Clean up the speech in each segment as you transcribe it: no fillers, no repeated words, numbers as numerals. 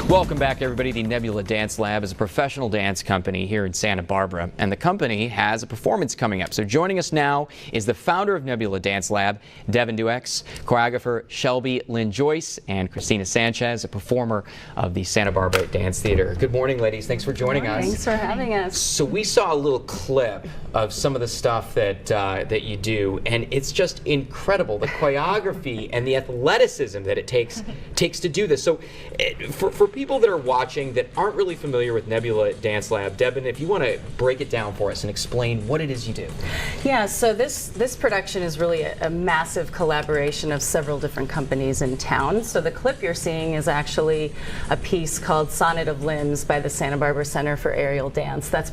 Welcome back, everybody. The Nebula Dance Lab is a professional dance company here in Santa Barbara, and the company has a performance coming up. So joining us now is the founder of Nebula Dance Lab, Devyn Duex, choreographer Shelby Lynn Joyce, and Christina Sanchez, a performer of the Santa Barbara Dance Theater. Good morning, ladies. Thanks for joining us. Thanks for having us. So we saw a little clip of some of the stuff that you do, and it's just incredible, the choreography and the athleticism that it takes to do this. So for people that are watching that aren't really familiar with Nebula Dance Lab, Devyn, if you want to break it down for us and explain what it is you do. Yeah, so this production is really a massive collaboration of several different companies in town. So the clip you're seeing is actually a piece called Sonnet of Limbs by the Santa Barbara Center for Aerial Dance. That's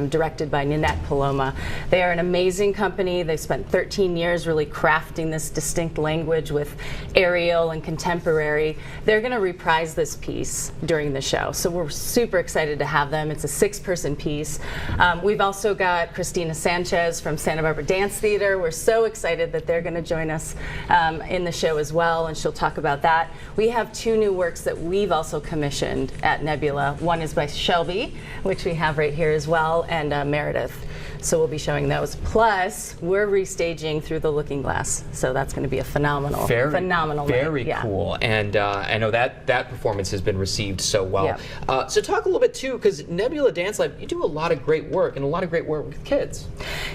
directed by Ninette Paloma. They are an amazing company. They spent 13 years really crafting this distinct language with aerial and contemporary. They're going to reprise this piece during the show, so we're super excited to have them. It's a 6-person piece. We've also got Christina Sanchez from Santa Barbara Dance Theater. We're so excited that they're going to join us in the show as well, and she'll talk about that. We have 2 new works that we've also commissioned at Nebula. One is by Shelby, which we have right here as well, and Meredith. So we'll be showing those. Plus, we're restaging Through the Looking Glass, so that's going to be a phenomenal night. Very cool. And I know that performance has been received so well. Yeah. So talk a little bit too, because Nebula Dance Lab, you do a lot of great work and a lot of great work with kids.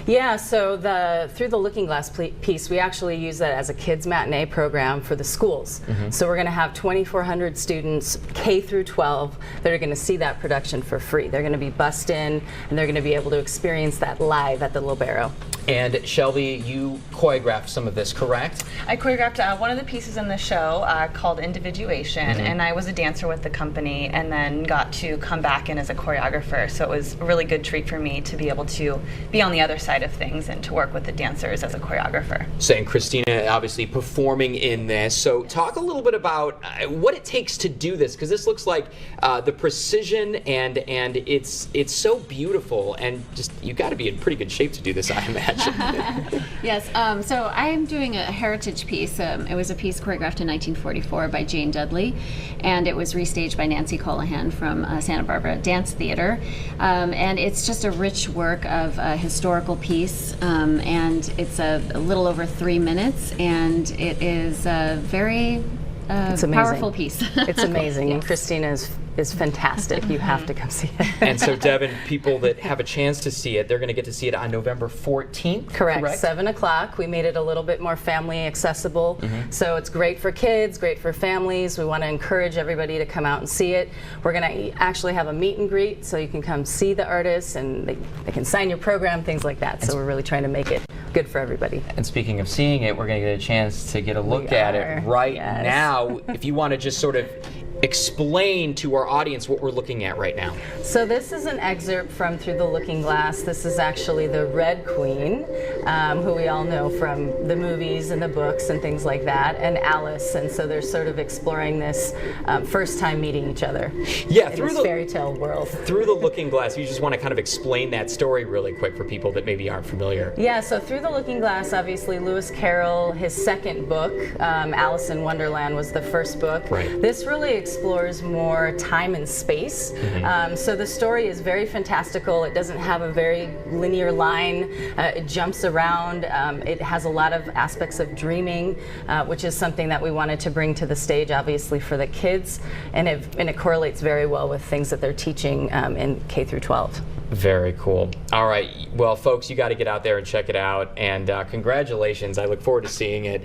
Yeah. So the Through the Looking Glass piece, we actually use that as a kids matinee program for the schools. So we're going to have 2,400 students, K through 12, that are going to see that production for free. They're going to be bussed in, and they're going to be able to experience that live at the Lobero. And Shelby, you choreographed some of this, correct? I choreographed one of the pieces in the show called Individuation, and I was a dancer with the company and then got to come back in as a choreographer. So it was a really good treat for me to be able to be on the other side of things and to work with the dancers as a choreographer. So, and Christina obviously performing in this. So talk a little bit about what it takes to do this, because this looks like the precision and it's so beautiful, and just you got to be in pretty good shape to do this, I imagine. Yes, so I'm doing a heritage piece. It was a piece choreographed in 1944 by Jane Dudley, and it was restaged by Nancy Colohan from Santa Barbara Dance Theater. And it's just a rich work of a historical piece, and it's a little over 3 minutes, and it is a very powerful piece. It's amazing. Yes. And Christina is fantastic. You have to come see it. And so, Devyn, people that have a chance to see it, they're going to get to see it on November 14th? Correct. 7 o'clock. We made it a little bit more family accessible. So it's great for kids, great for families. We want to encourage everybody to come out and see it. We're going to actually have a meet and greet, so you can come see the artists, and they can sign your program, things like that. So we're really trying to make it good for everybody. And speaking of seeing it, we're going to get a chance to get a look at it right now. If you want to just sort of explain to our audience what we're looking at right now. So this is an excerpt from Through the Looking Glass. This is actually the Red Queen, who we all know from the movies and the books and things like that, and Alice. And so they're sort of exploring this first time meeting each other in this fairy tale world. Through the Looking Glass, you just want to kind of explain that story really quick for people that maybe aren't familiar. Yeah, so Through the Looking Glass, obviously Lewis Carroll, his second book, Alice in Wonderland, was the first book. Right. This really explores more time and space. So the story is very fantastical. It doesn't have a very linear line. It jumps around. It has a lot of aspects of dreaming, which is something that we wanted to bring to the stage, obviously, for the kids. And it correlates very well with things that they're teaching in K through 12. Very cool. All right. Well, folks, you got to get out there and check it out. And congratulations. I look forward to seeing it.